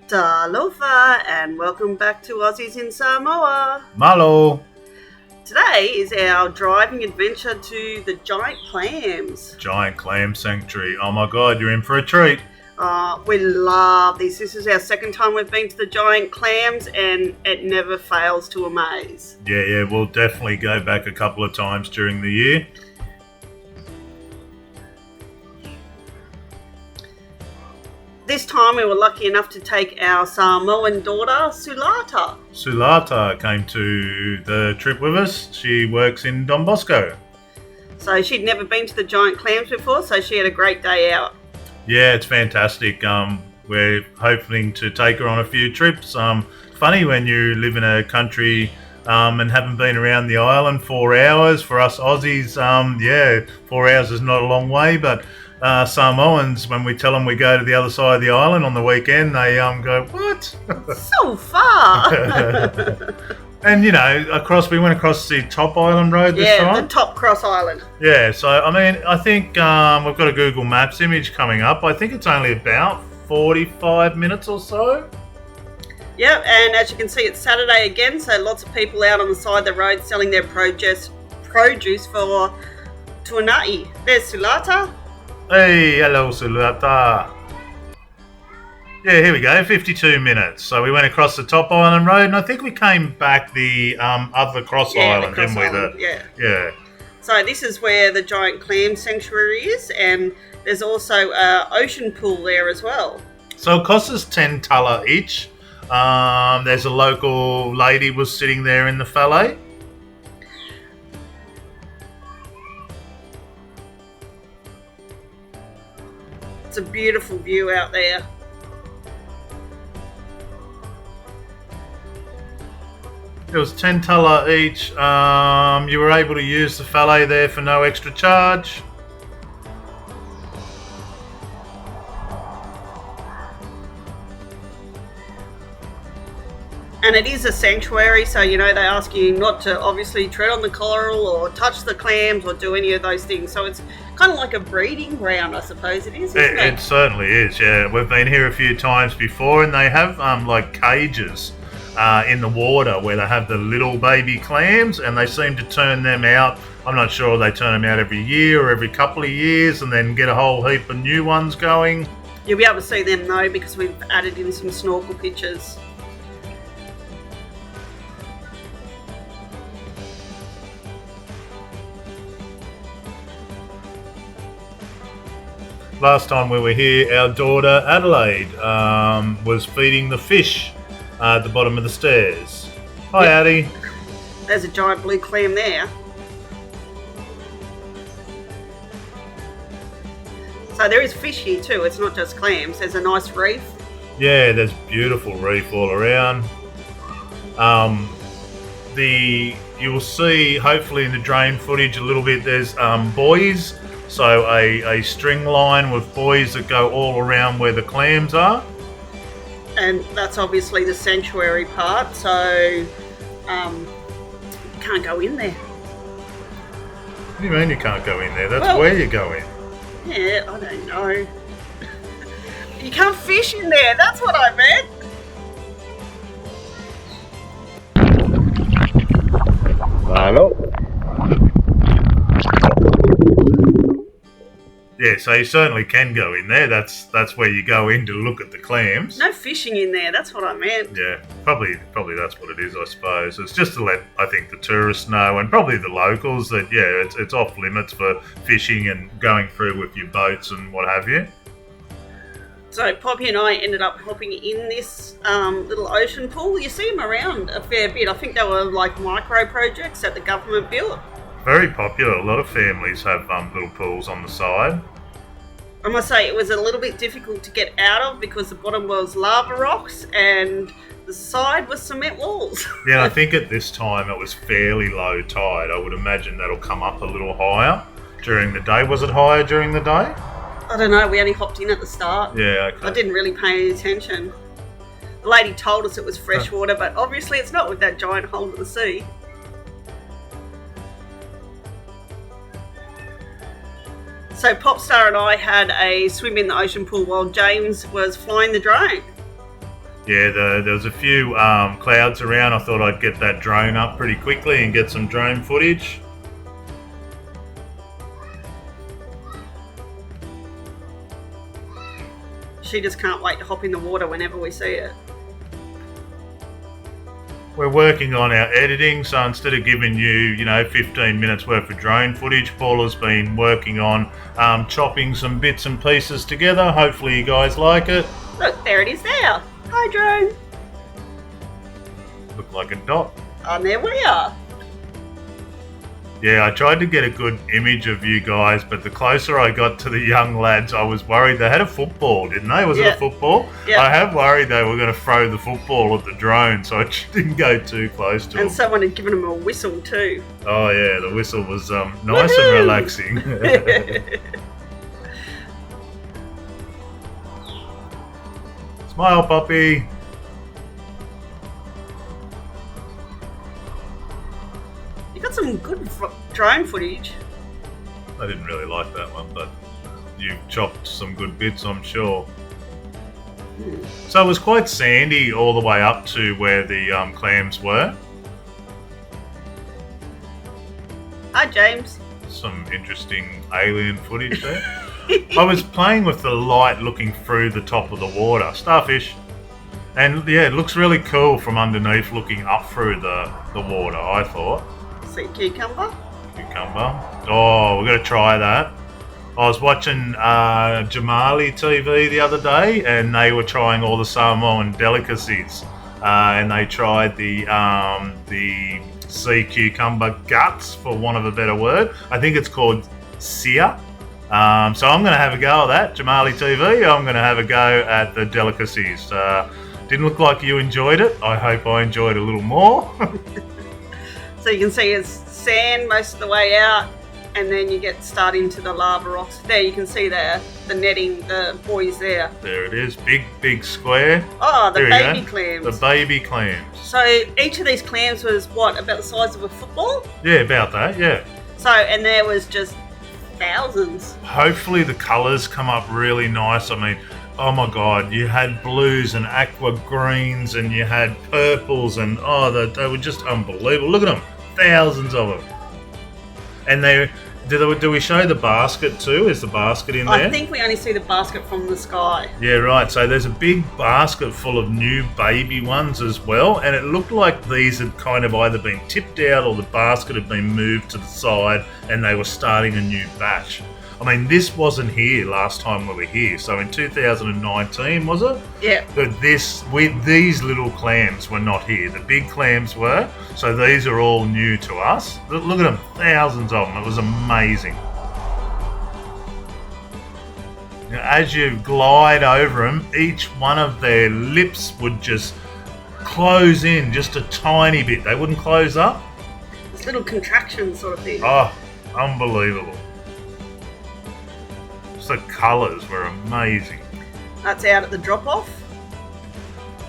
Talofa, and welcome back to Aussies in Samoa. Malo. Today is our driving adventure to the Giant Clams. Giant Clam Sanctuary. Oh my god, you're in for a treat. We love this. This is our second time we've been to the Giant Clams, and it never fails to amaze. Yeah, we'll definitely go back a couple of times during the year. This time we were lucky enough to take our Samoan daughter, Sulata. Sulata came to the trip with us. She works in Don Bosco. So she'd never been to the Giant Clams before, so she had a great day out. Yeah, it's fantastic. We're hoping to take her on a few trips. Funny when you live in a country and haven't been around the island 4 hours. For us Aussies, 4 hours is not a long way, but Samoans, when we tell them we go to the other side of the island on the weekend, they go, "What? So far!" And we went across the top island road this time. Yeah, the top cross island. Yeah, so I think we've got a Google Maps image coming up. I think it's only about 45 minutes or so. Yep, and as you can see, it's Saturday again, so lots of people out on the side of the road selling their produce for tuanai. There's Sulata. Hey, hello, Sulata. Yeah, here we go, 52 minutes. So we went across the top island road, and I think we came back the other cross island, didn't we? Yeah. So this is where the Giant Clam Sanctuary is, and there's also an ocean pool there as well. So it cost us 10 tala each. There's a local lady was sitting there in the valet. It's a beautiful view out there. It was 10 tala each. You were able to use the valet there for no extra charge. And it is a sanctuary, so they ask you not to obviously tread on the coral or touch the clams or do any of those things. So it's kind of like a breeding ground, I suppose it is, isn't it? It certainly is, yeah. We've been here a few times before, and they have like cages in the water where they have the little baby clams, and they seem to turn them out. I'm not sure if they turn them out every year or every couple of years and then get a whole heap of new ones going. You'll be able to see them though, because we've added in some snorkel pictures. Last time we were here, our daughter Adelaide was feeding the fish at the bottom of the stairs. Hi, yep. Addie. There's a giant blue clam there. So there is fish here too, it's not just clams. There's a nice reef. Yeah, there's beautiful reef all around. You'll see, hopefully in the drone footage a little bit, there's buoys. So a string line with buoys that go all around where the clams are. And that's obviously the sanctuary part, so you can't go in there. What do you mean you can't go in there? That's where you go in. Yeah, I don't know. You can't fish in there, that's what I meant. Hello. Yeah, so you certainly can go in there. That's where you go in to look at the clams. No fishing in there, that's what I meant. Yeah, probably that's what it is, I suppose. It's just to let, I think, the tourists know, and probably the locals, that, it's off limits for fishing and going through with your boats and what have you. So Poppy and I ended up hopping in this little ocean pool. You see them around a fair bit. I think they were like micro projects that the government built. Very popular. A lot of families have little pools on the side. I must say it was a little bit difficult to get out of because the bottom was lava rocks and the side was cement walls. Yeah, I think at this time it was fairly low tide. I would imagine that'll come up a little higher during the day. Was it higher during the day? I don't know. We only hopped in at the start. Yeah, okay. I didn't really pay any attention. The lady told us it was fresh water, but obviously it's not with that giant hole to the sea. So Popstar and I had a swim in the ocean pool while James was flying the drone. Yeah, there was a few clouds around. I thought I'd get that drone up pretty quickly and get some drone footage. She just can't wait to hop in the water whenever we see it. We're working on our editing, so instead of giving you, 15 minutes worth of drone footage, Paula's been working on chopping some bits and pieces together. Hopefully you guys like it. Look, there it is there. Hi, drone. Look like a dot. And there we are. Yeah, I tried to get a good image of you guys, but the closer I got to the young lads, I was worried. They had a football, didn't they? Was it a football? Yeah. I have worried they were going to throw the football at the drone, so I didn't go too close to them. And someone had given them a whistle too. Oh yeah, the whistle was nice and relaxing. Smile, puppy. You got some good drone footage. I didn't really like that one, but you chopped some good bits, I'm sure. So it was quite sandy all the way up to where the clams were. Hi, James. Some interesting alien footage there. I was playing with the light looking through the top of the water. Starfish. And yeah, it looks really cool from underneath looking up through the water, I thought. See cucumber? Cucumber. Oh, we're going to try that. I was watching Jamali TV the other day, and they were trying all the Samoan delicacies. And they tried the sea cucumber guts, for want of a better word. I think it's called sia. So I'm going to have a go at that. Jamali TV, I'm going to have a go at the delicacies. Didn't look like you enjoyed it. I hope I enjoyed a little more. So you can see it's sand most of the way out, and then you get started into the lava rocks. There you can see there the netting, the buoys there. There it is, big square. Oh, the There baby you go. clams. The baby clams. So each of these clams was what, about the size of a football? Yeah, about that, yeah. So, and there was just thousands. Hopefully the colours come up really nice. I mean, oh my god, you had blues and aqua greens and you had purples and they were just unbelievable. Look at them, thousands of them. And do we show the basket too? Is the basket in there? I think we only see the basket from the sky. Yeah, right. So there's a big basket full of new baby ones as well. And it looked like these had kind of either been tipped out or the basket had been moved to the side and they were starting a new batch. I mean, this wasn't here last time we were here. So in 2019, was it? Yeah. But these little clams were not here. The big clams were. So these are all new to us. Look at them, thousands of them. It was amazing. Now, as you glide over them, each one of their lips would just close in just a tiny bit. They wouldn't close up. This little contraction sort of thing. Oh, unbelievable. The colours were amazing. That's out at the drop-off.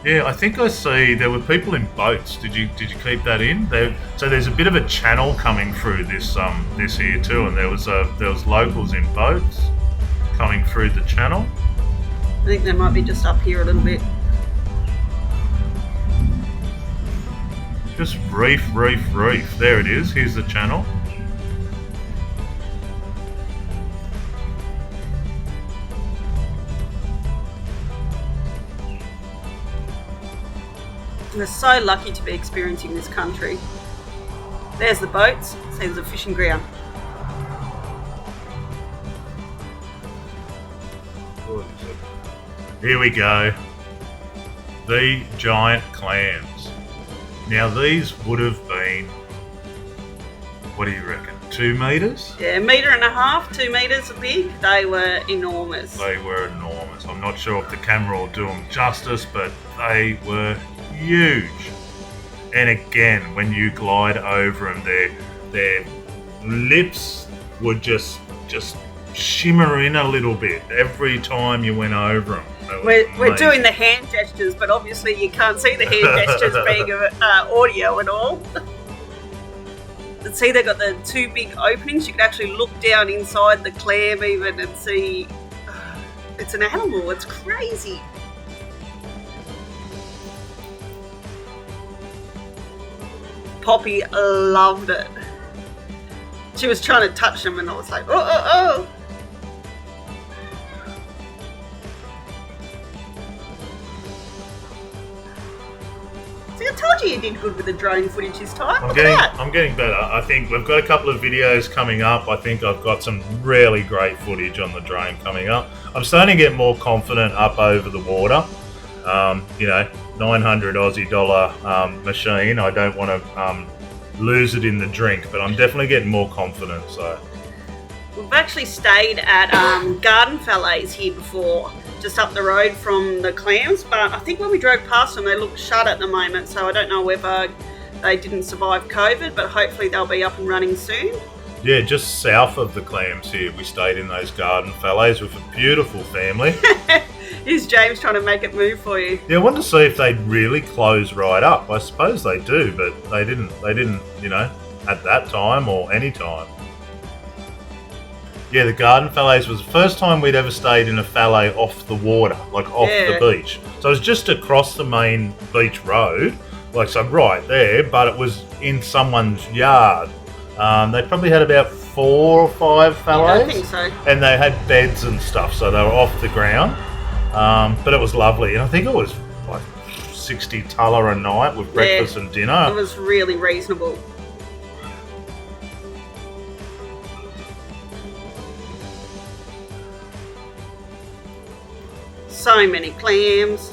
Yeah, I think I see there were people in boats. Did you keep that in? So there's a bit of a channel coming through this here too, and there was locals in boats coming through the channel. I think they might be just up here a little bit. Just reef. There it is. Here's the channel. We're so lucky to be experiencing this country. There's the boats. See, there's a fishing ground. Here we go. The giant clams. Now these would have been, what do you reckon, 2 metres? Yeah, 1.5 metres, 2 metres big. They were enormous. They were enormous. I'm not sure if the camera will do them justice, but they were huge. And again, when you glide over them, their lips would just shimmer in a little bit every time you went over them. We're doing the hand gestures, but obviously you can't see the hand gestures being audio at all. But see, they've got the 2 big openings. You can actually look down inside the clam even and see. It's an animal. It's crazy. Poppy loved it. She was trying to touch them and I was like, oh. See, I told you did good with the drone footage this time. I'm getting better. I think we've got a couple of videos coming up. I think I've got some really great footage on the drone coming up. I'm starting to get more confident up over the water. 900 Aussie dollar machine. I don't want to lose it in the drink, but I'm definitely getting more confident. So we've actually stayed at Garden Fallets here before, just up the road from the Clams, but I think when we drove past them they look shut at the moment, so I don't know whether they didn't survive COVID, but hopefully they'll be up and running soon. Yeah, just south of the Clams here, we stayed in those Garden Fallets with a beautiful family. Here's James trying to make it move for you. Yeah, I wanted to see if they'd really close right up. I suppose they do, but they didn't, at that time or any time. Yeah, the Garden Fallets was the first time we'd ever stayed in a fallet off the water, like off the beach. So it was just across the main beach road, so right there, but it was in someone's yard. They probably had about 4 or 5 fallets. Yeah, I think so. And they had beds and stuff, so they were off the ground. But it was lovely, and I think it was like 60 tulla a night with breakfast and dinner. It was really reasonable. So many clams.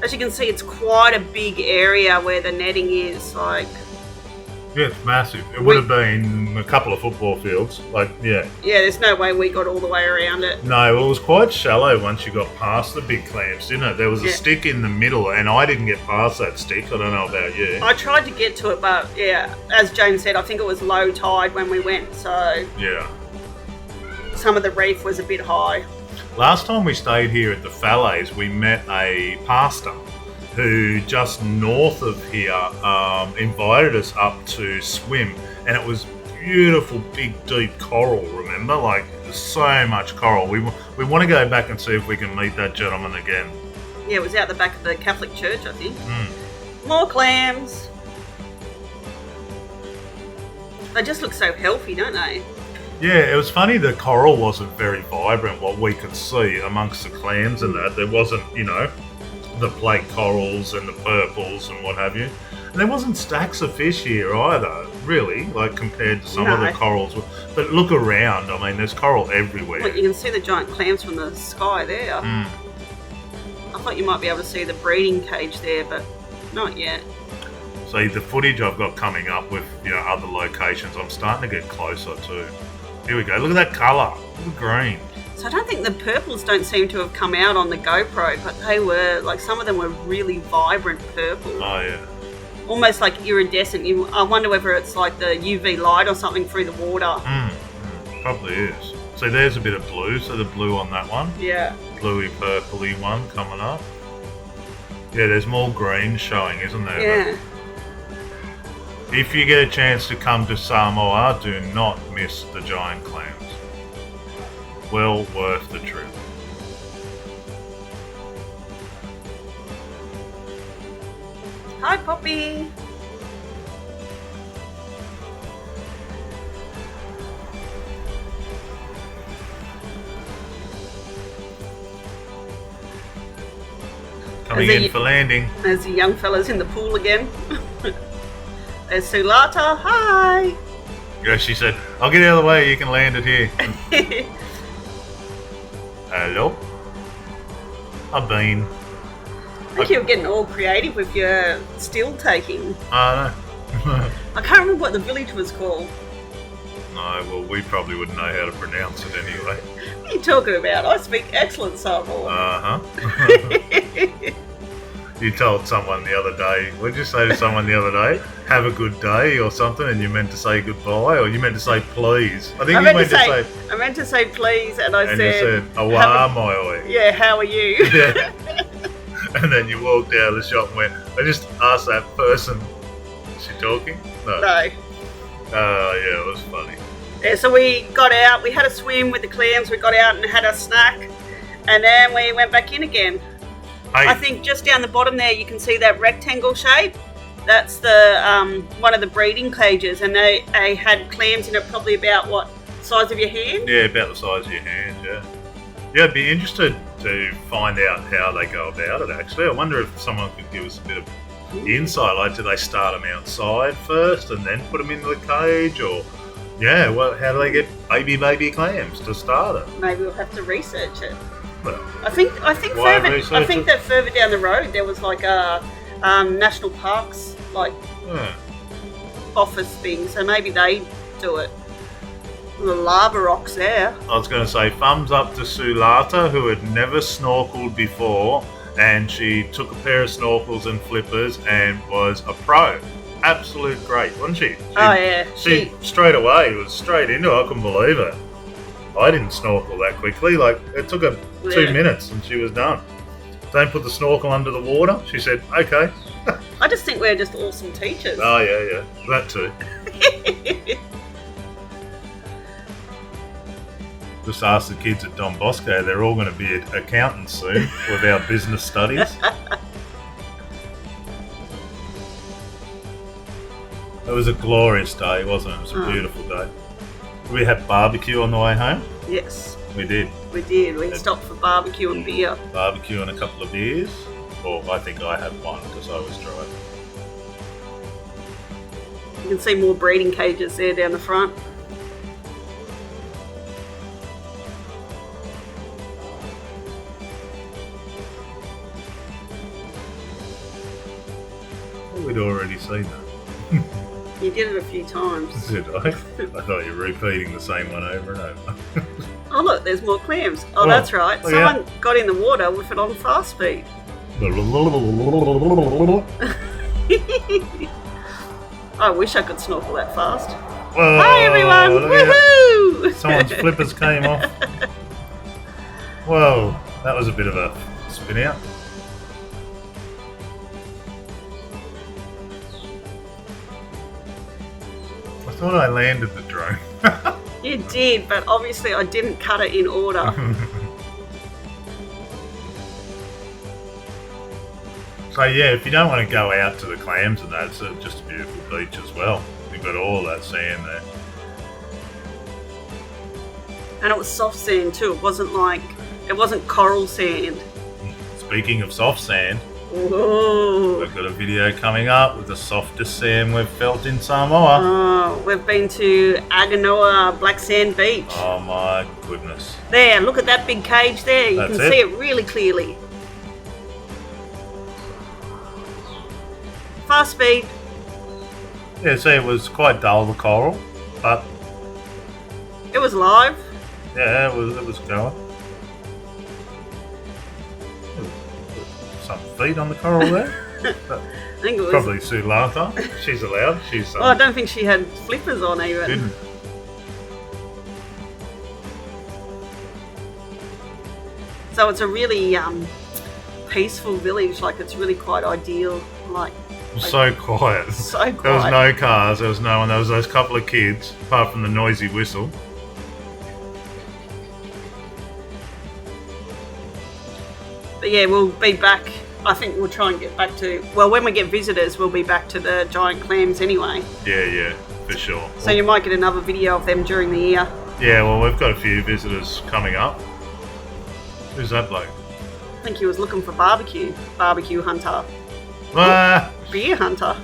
As you can see, it's quite a big area where the netting is. Yeah, it's massive. It would have been a couple of football fields. Yeah, there's no way we got all the way around it. No, it was quite shallow once you got past the big clams, didn't it? There was a stick in the middle, and I didn't get past that stick. I don't know about you. I tried to get to it, but as James said, I think it was low tide when we went, so yeah, some of the reef was a bit high. Last time we stayed here at the Fallets, we met a pastor who just north of here invited us up to swim, and it was beautiful, big, deep coral. Remember, there's so much coral. We want to go back and see if we can meet that gentleman again. Yeah, it was out the back of the Catholic church, I think. More clams. They just look so healthy, don't they? Yeah, it was funny. The coral wasn't very vibrant. What we could see amongst the clams and that, there wasn't, the plate corals and the purples and what have you. And there wasn't stacks of fish here either, really, compared to some of the corals. But look around, there's coral everywhere. Look, you can see the giant clams from the sky there. I thought you might be able to see the breeding cage there, but not yet. See, the footage I've got coming up with other locations, I'm starting to get closer too. Here we go, look at that colour, look at the green. So I don't think the purples don't seem to have come out on the GoPro, but they were, some of them were really vibrant purple. Oh, yeah. Almost iridescent. I wonder whether it's the UV light or something through the water. Probably is. So there's a bit of blue, so the blue on that one. Yeah. Bluey, purpley one coming up. Yeah, there's more green showing, isn't there? Yeah. But if you get a chance to come to Samoa, do not miss the giant clams. Well worth the trip. Hi, Poppy. Coming in for landing. There's the young fellas in the pool again. There's Sulata. Hi. Yeah, she said, I'll get out of the way, you can land it here. Hello? I've been. I think you were getting all creative with your still taking. I know. I can't remember what the village was called. No, well, we probably wouldn't know how to pronounce it anyway. What are you talking about? I speak excellent Samoan. Uh-huh. You told someone the other day, what did you say to someone the other day? Have a good day or something, and you meant to say goodbye, or you meant to say please? I think you meant to say... I meant to say please, and I said... And you said, awa moi. Yeah, how are you? Yeah. And then you walked out of the shop and went, I just asked that person, is she talking? No. Yeah, it was funny. Yeah, so we got out, we had a swim with the clams, we got out and had a snack, and then we went back in again. Hey. I think just down the bottom there you can see that rectangle shape. That's the one of the breeding cages, and they had clams in it probably about what size of your hand? Yeah, about the size of your hand. Yeah. Yeah, I'd be interested to find out how they go about it. Actually, I wonder if someone could give us a bit of insight. Like, do they start them outside first and then put them into the cage, or well, how do they get baby clams to start it? Maybe we'll have to research it. Well, I think that further down the road there was like a national parks office thing, so maybe they do it. The lava rocks there. I was going to say thumbs up to Sulata, who had never snorkeled before, and she took a pair of snorkels and flippers and was a pro. Absolute great, wasn't she? She straight away was straight into it. I couldn't believe it. I didn't snorkel that quickly. Like, it took her 2 minutes and she was done. Don't put the snorkel under the water. She said, okay. I just think we're just awesome teachers. Oh, yeah. That too. Just ask the kids at Don Bosco. They're all going to be accountants soon with our business studies. It was a glorious day, wasn't it? It was a beautiful day. Did we have barbecue on the way home? Yes. We did. We stopped for barbecue and beer. Barbecue and a couple of beers. Or I think I had one because I was driving. You can see more breeding cages there down the front. We'd already seen that. You did it a few times. Did I? I thought you were repeating the same one over and over. Oh look, there's more clams. Oh, that's right. Someone got in the water with it on fast speed. I wish I could snorkel that fast. Whoa, hi everyone! Woohoo! Someone's flippers came off. Whoa, that was a bit of a spin out. I thought I landed the drone. You did, but obviously I didn't cut it in order. So yeah, if you don't want to go out to the clams and that, it's just a beautiful beach as well. You've got all that sand there. And it was soft sand too. It wasn't coral sand. Speaking of soft sand, Ooh. we've got a video coming up with the softest sand we've felt in Samoa. Oh, we've been to Aganoa Black Sand Beach. Oh my goodness. There, look at that big cage there. You That's can see it really clearly. Fast speed. Yeah, see, it was quite dull, the coral, but It was live. yeah, it was going. Some feet on the coral there. I think it was. Probably Sulata. She's allowed. She's Oh, I don't think she had flippers on even. didn't. So it's a really peaceful village. Like, it's really quite ideal. Like, So quiet. so quiet. There was no cars, there was no one, there was those couple of kids, apart from the noisy whistle. But yeah, we'll be back. I think we'll try and get back to, well, when we get visitors, we'll be back to the giant clams anyway. Yeah, for sure. So you might get another video of them during the year. Yeah, well, we've got a few visitors coming up. Who's that bloke? I think he was looking for barbecue hunter, Ah! beer hunter.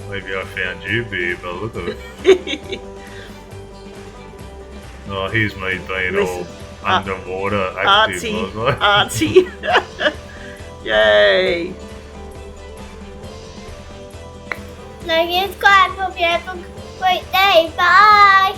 Maybe I found you, beer, by the look of it. Oh, here's me being Listen, all underwater active. Artsy, was I? artsy. Yay. Like, subscribe. Hope you have a great day. Bye.